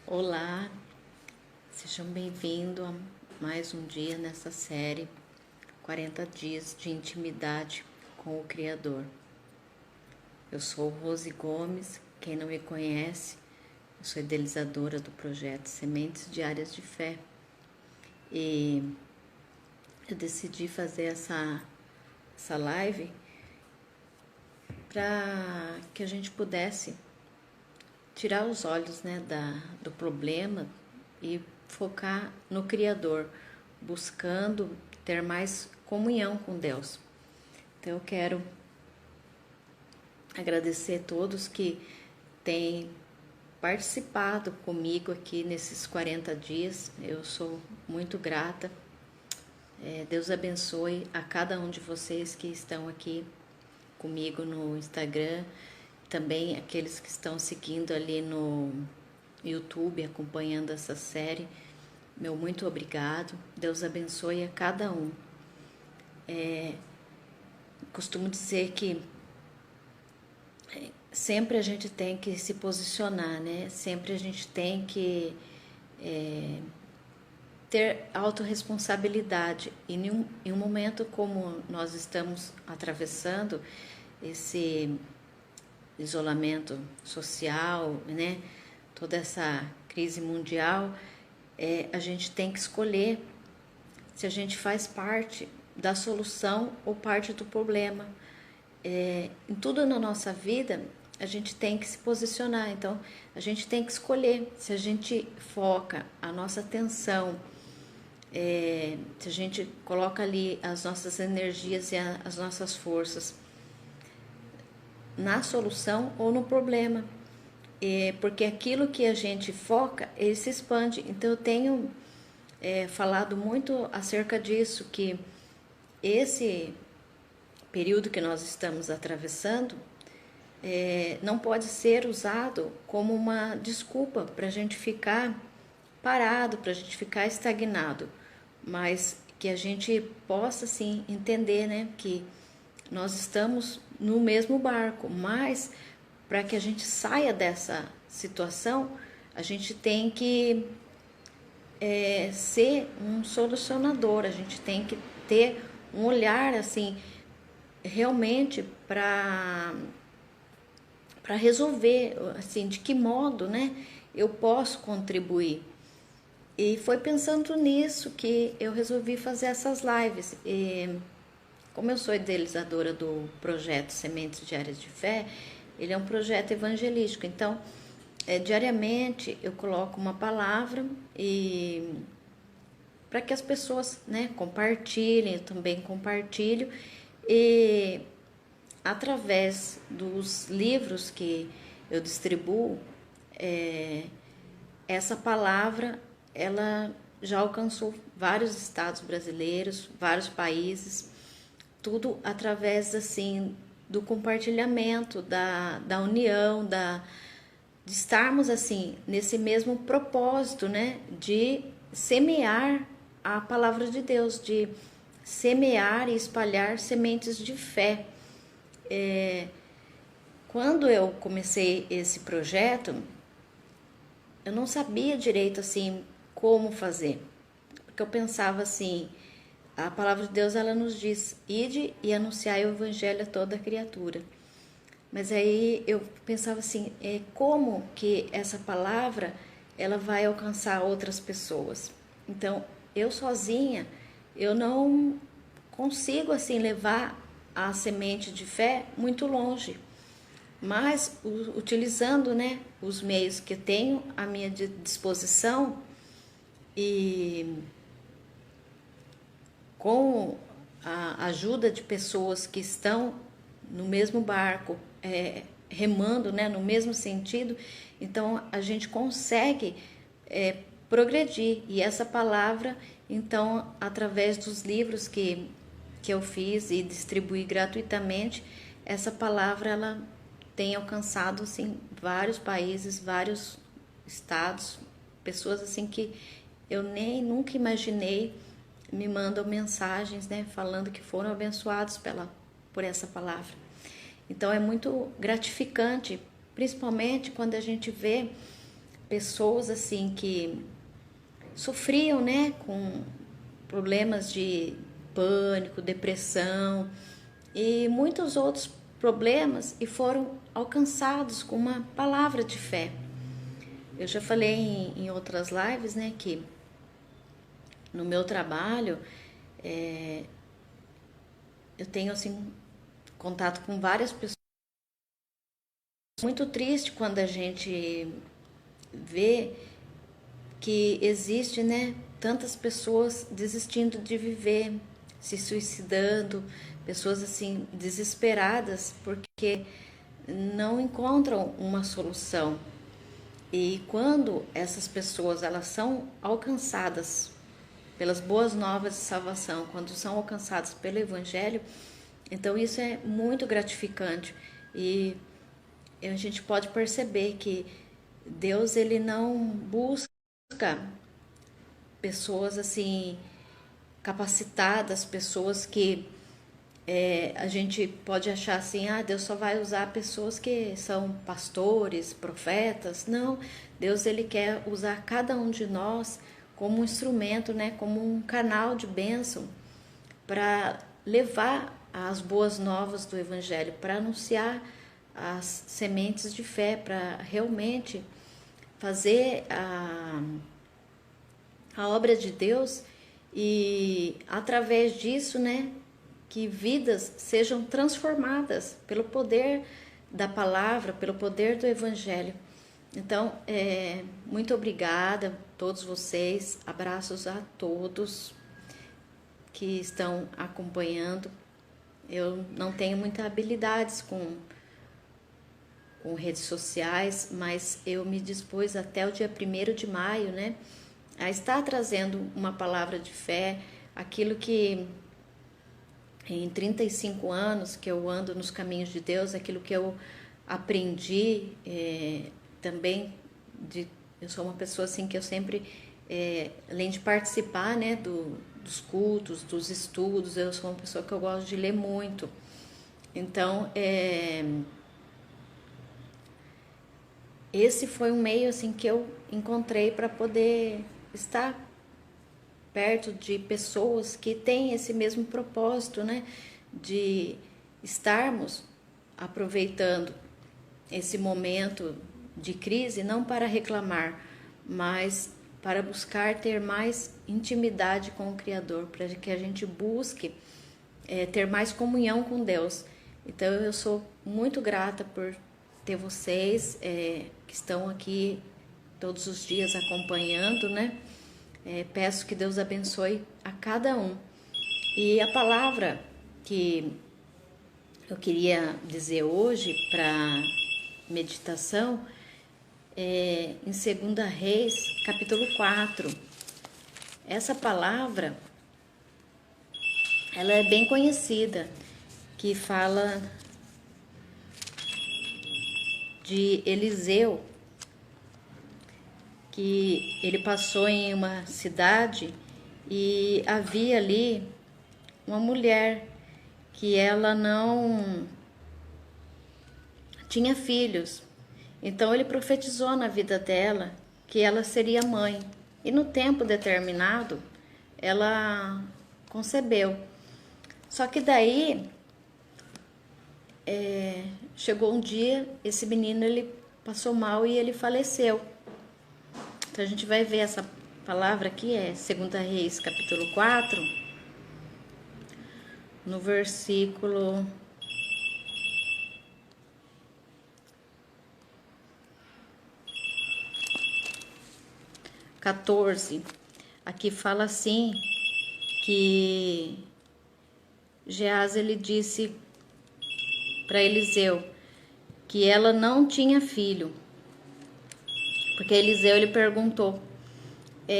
Olá, sejam bem-vindos a mais um dia nessa série 40 dias de intimidade com o Criador. Eu sou Rose Gomes, quem não me conhece, eu sou idealizadora do projeto Sementes Diárias de Fé e eu decidi fazer essa live para que a gente pudesse tirar os olhos, né, do problema e focar no Criador, buscando ter mais comunhão com Deus. Então eu quero agradecer a todos que têm participado comigo aqui nesses 40 dias. Eu sou muito grata. Deus abençoe a cada um de vocês que estão aqui comigo no Instagram, também aqueles que estão seguindo ali no YouTube, acompanhando essa série. Meu muito obrigado. Deus abençoe a cada um. Costumo dizer que sempre a gente tem que se posicionar, né? Sempre a gente tem que ter autorresponsabilidade. E em um momento como nós estamos atravessando, esse isolamento social, né? Toda essa crise mundial, a gente tem que escolher se a gente faz parte da solução ou parte do problema. Em tudo na nossa vida, a gente tem que se posicionar. Então, a gente tem que escolher se a gente foca a nossa atenção, se a gente coloca ali as nossas energias e as nossas forças na solução ou no problema. Porque aquilo que a gente foca, ele se expande. Então eu tenho falado muito acerca disso, que esse período que nós estamos atravessando não pode ser usado como uma desculpa para a gente ficar parado, para a gente ficar estagnado, mas que a gente possa sim entender, né, que nós estamos no mesmo barco, mas para que a gente saia dessa situação, a gente tem que ser um solucionador, a gente tem que ter um olhar assim, realmente para resolver, assim, de que modo, né, eu posso contribuir. E foi pensando nisso que eu resolvi fazer essas lives. Como eu sou idealizadora do projeto Sementes Diárias de Fé, ele é um projeto evangelístico. Então, diariamente eu coloco uma palavra e para que as pessoas, né, compartilhem, eu também compartilho. E através dos livros que eu distribuo, essa palavra ela já alcançou vários estados brasileiros, vários países, tudo através assim do compartilhamento, da união, de estarmos assim nesse mesmo propósito, né, de semear a palavra de Deus, de semear e espalhar sementes de fé. Quando eu comecei esse projeto, eu não sabia direito assim como fazer, porque eu pensava assim, a palavra de Deus ela nos diz: ide e anunciai o evangelho a toda criatura. Mas aí eu pensava assim, como que essa palavra ela vai alcançar outras pessoas? Então, eu sozinha, eu não consigo assim levar a semente de fé muito longe. Mas utilizando, né, os meios que eu tenho à minha disposição e com a ajuda de pessoas que estão no mesmo barco, remando, né, no mesmo sentido, então a gente consegue progredir. E essa palavra, então, através dos livros que eu fiz e distribuí gratuitamente, essa palavra ela tem alcançado assim vários países, vários estados, pessoas assim que eu nem nunca imaginei me mandam mensagens, né, falando que foram abençoados por essa palavra. Então é muito gratificante, principalmente quando a gente vê pessoas assim que sofriam, né, com problemas de pânico, depressão e muitos outros problemas e foram alcançados com uma palavra de fé. Eu já falei em outras lives, né, que no meu trabalho eu tenho assim contato com várias pessoas. Muito triste quando a gente vê que existe, né, tantas pessoas desistindo de viver, se suicidando, pessoas assim desesperadas porque não encontram uma solução. E quando essas pessoas elas são alcançadas pelas boas novas de salvação, quando são alcançadas pelo evangelho, então isso é muito gratificante e a gente pode perceber que Deus ele não busca pessoas assim capacitadas, pessoas que a gente pode achar assim, Deus só vai usar pessoas que são pastores, profetas. Não, Deus ele quer usar cada um de nós como um instrumento, né, como um canal de bênção para levar as boas novas do Evangelho, para anunciar as sementes de fé, para realmente fazer a obra de Deus e através disso, né, que vidas sejam transformadas pelo poder da palavra, pelo poder do Evangelho. Então, muito obrigada a todos vocês, abraços a todos que estão acompanhando. Eu não tenho muita habilidades com redes sociais, mas eu me dispus até o dia 1º de maio, né, a estar trazendo uma palavra de fé, aquilo que em 35 anos que eu ando nos caminhos de Deus, aquilo que eu aprendi também, eu sou uma pessoa assim que eu sempre, além de participar, né, dos cultos, dos estudos, eu sou uma pessoa que eu gosto de ler muito. Então, esse foi um meio assim que eu encontrei para poder estar perto de pessoas que têm esse mesmo propósito, né, de estarmos aproveitando esse momento de crise não para reclamar, mas para buscar ter mais intimidade com o Criador, para que a gente busque ter mais comunhão com Deus. Então eu sou muito grata por ter vocês que estão aqui todos os dias acompanhando, né? Peço que Deus abençoe a cada um. E a palavra que eu queria dizer hoje para meditação é em 2 Reis, capítulo 4. Essa palavra, ela é bem conhecida, que fala de Eliseu, que ele passou em uma cidade e havia ali uma mulher que ela não tinha filhos. Então ele profetizou na vida dela que ela seria mãe. E no tempo determinado, ela concebeu. Só que daí, chegou um dia, esse menino ele passou mal e ele faleceu. Então a gente vai ver essa palavra aqui, 2 Reis, capítulo 4, no versículo 14. Aqui fala assim, que Geazi ele disse para Eliseu que ela não tinha filho. Porque Eliseu ele perguntou,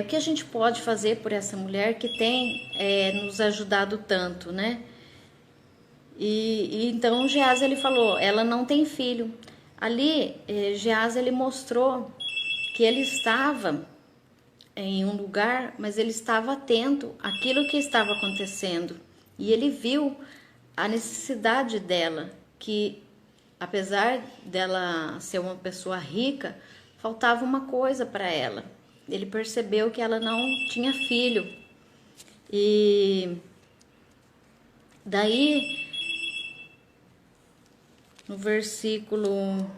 o que a gente pode fazer por essa mulher que tem nos ajudado tanto, né? E então Geazi ele falou, ela não tem filho. Ali Geazi ele mostrou que ele estava em um lugar, mas ele estava atento àquilo que estava acontecendo. E ele viu a necessidade dela, que apesar dela ser uma pessoa rica, faltava uma coisa para ela. Ele percebeu que ela não tinha filho. E daí, no versículo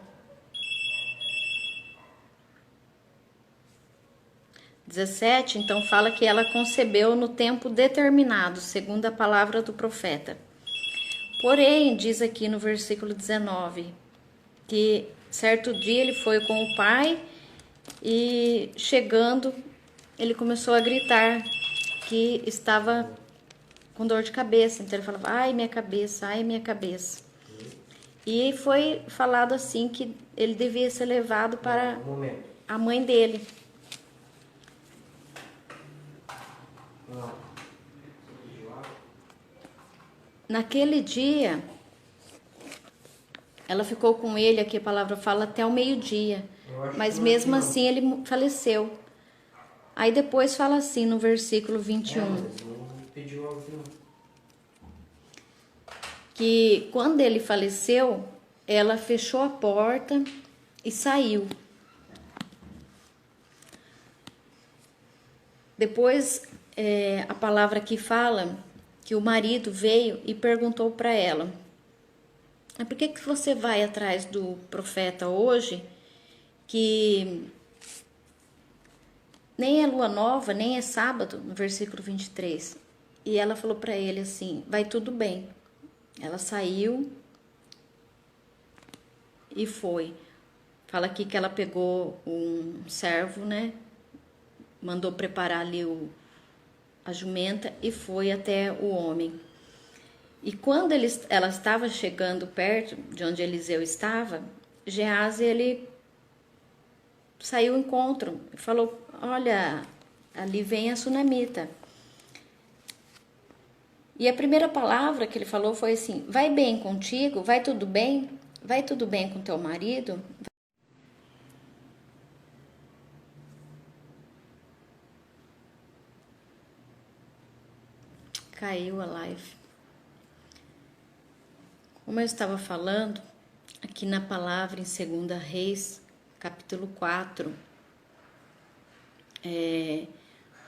17, então fala que ela concebeu no tempo determinado, segundo a palavra do profeta. Porém, diz aqui no versículo 19, que certo dia ele foi com o pai e chegando, ele começou a gritar que estava com dor de cabeça. Então ele falava, ai minha cabeça, ai minha cabeça. E foi falado assim que ele devia ser levado para a mãe dele. Naquele dia, ela ficou com ele, aqui a palavra fala, até o meio-dia. Mas mesmo assim ele faleceu. Aí depois fala assim no versículo 21. Que quando ele faleceu, ela fechou a porta e saiu. Depois a palavra aqui fala que o marido veio e perguntou para ela: por que você vai atrás do profeta hoje, que nem é lua nova, nem é sábado, no versículo 23. E ela falou para ele assim, vai tudo bem. Ela saiu e foi. Fala aqui que ela pegou um servo, né? Mandou preparar ali a jumenta e foi até o homem. E quando ela estava chegando perto de onde Eliseu estava, Geazi, ele saiu ao encontro e falou, olha, ali vem a sunamita. E a primeira palavra que ele falou foi assim, vai bem contigo? Vai tudo bem? Vai tudo bem com teu marido? Caiu a live. Como eu estava falando, aqui na palavra em 2 Reis, capítulo 4,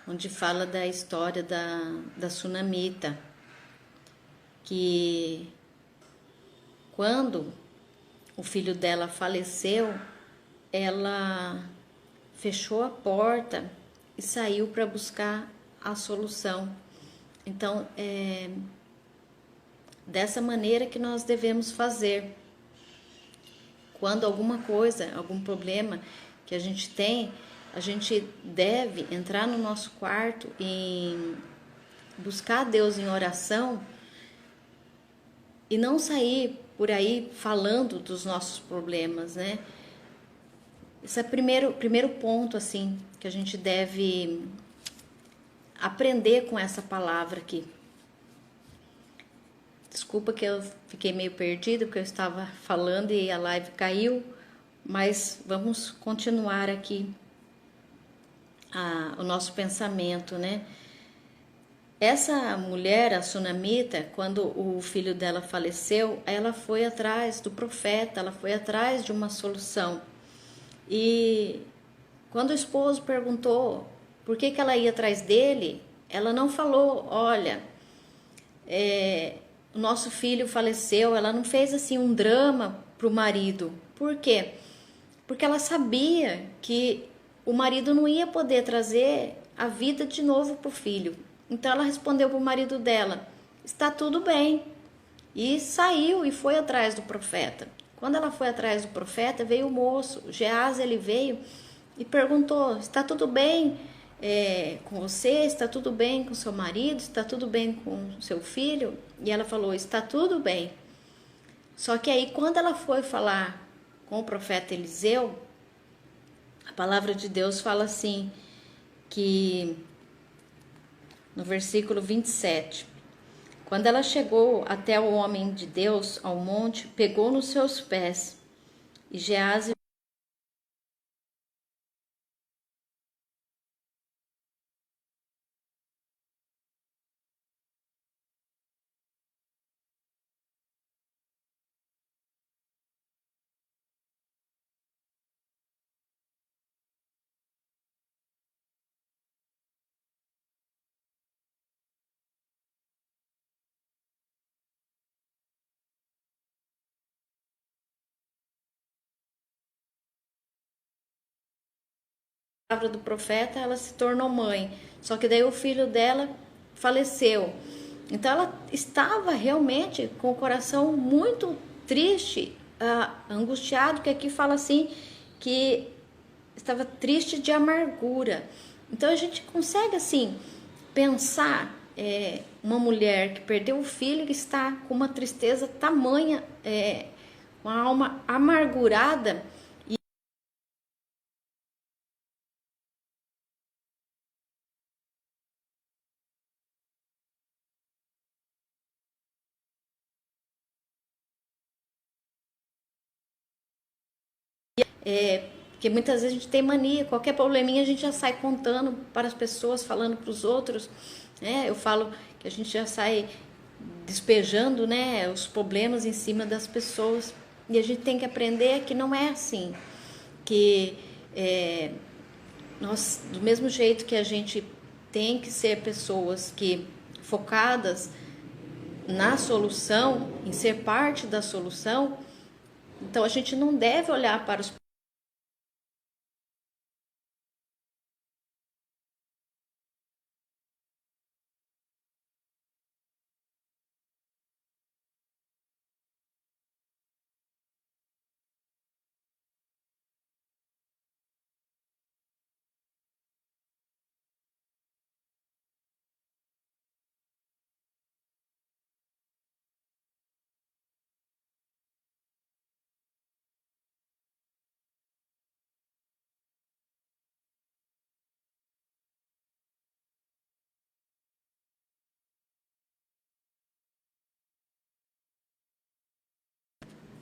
onde fala da história da sunamita, que quando o filho dela faleceu, ela fechou a porta e saiu para buscar a solução. Então, dessa maneira que nós devemos fazer. Quando alguma coisa, algum problema que a gente tem, a gente deve entrar no nosso quarto e buscar Deus em oração e não sair por aí falando dos nossos problemas, né? Esse é o primeiro ponto, assim, que a gente deve aprender com essa palavra aqui. Desculpa que eu fiquei meio perdida, porque eu estava falando e a live caiu, mas vamos continuar aqui o nosso pensamento, né? Essa mulher, a sunamita, quando o filho dela faleceu, ela foi atrás do profeta, ela foi atrás de uma solução. E quando o esposo perguntou por que ela ia atrás dele, ela não falou, olha, o nosso filho faleceu, ela não fez assim um drama pro marido. Por quê? Porque ela sabia que o marido não ia poder trazer a vida de novo pro filho. Então ela respondeu pro marido dela, está tudo bem. E saiu e foi atrás do profeta. Quando ela foi atrás do profeta, veio o moço, Geazi, ele veio e perguntou, está tudo bem com você? Está tudo bem com seu marido? Está tudo bem com seu filho? E ela falou, está tudo bem. Só que aí quando ela foi falar com o profeta Eliseu, a palavra de Deus fala assim, que no versículo 27, quando ela chegou até o homem de Deus ao monte, pegou nos seus pés, e Geazi palavra do profeta, ela se tornou mãe. Só que daí o filho dela faleceu. Então ela estava realmente com o coração muito triste, angustiado, que aqui fala assim, que estava triste de amargura. Então a gente consegue assim pensar uma mulher que perdeu o filho, que está com uma tristeza tamanha, com a alma amargurada. Porque muitas vezes a gente tem mania, qualquer probleminha a gente já sai contando para as pessoas, falando para os outros, né? Eu falo que a gente já sai despejando, né, os problemas em cima das pessoas, e a gente tem que aprender que não é assim, que nós, do mesmo jeito que a gente tem que ser pessoas que focadas na solução, em ser parte da solução, então a gente não deve olhar para os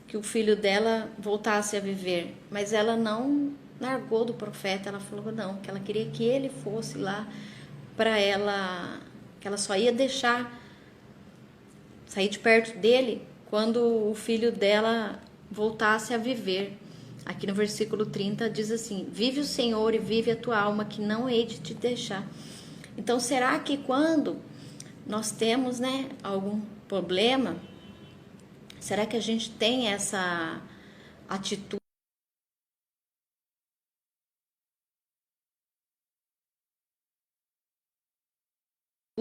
que o filho dela voltasse a viver, mas ela não largou do profeta, ela falou não, que ela queria que ele fosse lá para ela, que ela só ia deixar sair de perto dele quando o filho dela voltasse a viver. Aqui no versículo 30 diz assim: vive o Senhor e vive a tua alma, que não hei de te deixar. Então será que quando nós temos, né, algum problema, será que a gente tem essa atitude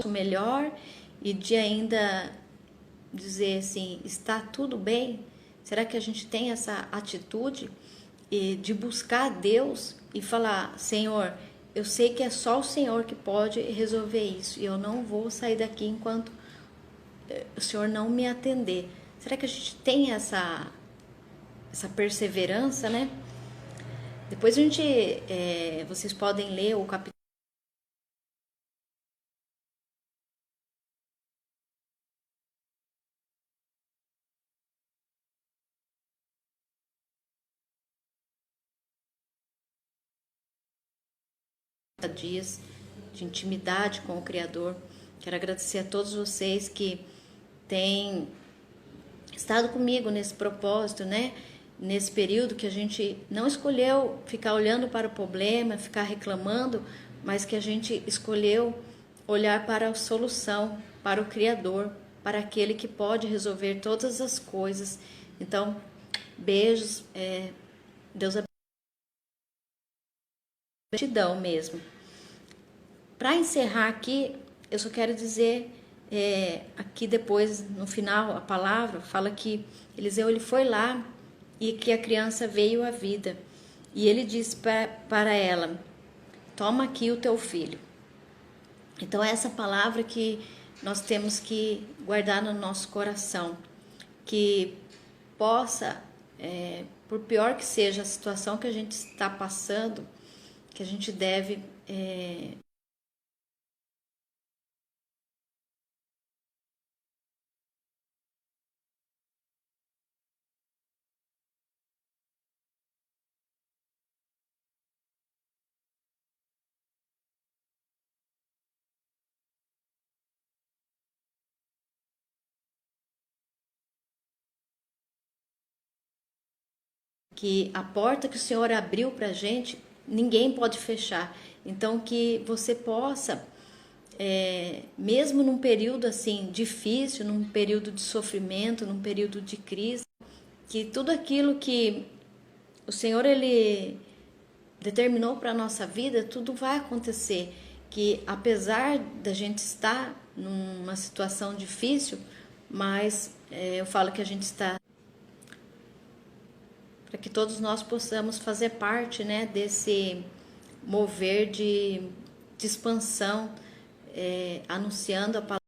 melhor e de ainda dizer assim, está tudo bem? Será que a gente tem essa atitude de buscar Deus e falar, Senhor, eu sei que é só o Senhor que pode resolver isso e eu não vou sair daqui enquanto o Senhor não me atender. Será que a gente tem essa perseverança, né? Depois a gente, vocês podem ler o capítulo dias de intimidade com o Criador. Quero agradecer a todos vocês que têm estado comigo nesse propósito, né? Nesse período que a gente não escolheu ficar olhando para o problema, ficar reclamando, mas que a gente escolheu olhar para a solução, para o Criador, para aquele que pode resolver todas as coisas. Então, beijos, Deus abençoe, gratidão mesmo. Para encerrar aqui, eu só quero dizer, aqui depois, no final, a palavra fala que Eliseu ele foi lá e que a criança veio à vida. E ele disse para ela, toma aqui o teu filho. Então, essa palavra que nós temos que guardar no nosso coração, que possa, por pior que seja a situação que a gente está passando, que a gente deve que a porta que o Senhor abriu para a gente, ninguém pode fechar. Então, que você possa, mesmo num período assim difícil, num período de sofrimento, num período de crise, que tudo aquilo que o Senhor ele determinou para a nossa vida, tudo vai acontecer. Que apesar da gente estar numa situação difícil, mas eu falo que a gente está para que todos nós possamos fazer parte, né, desse mover de expansão, anunciando a palavra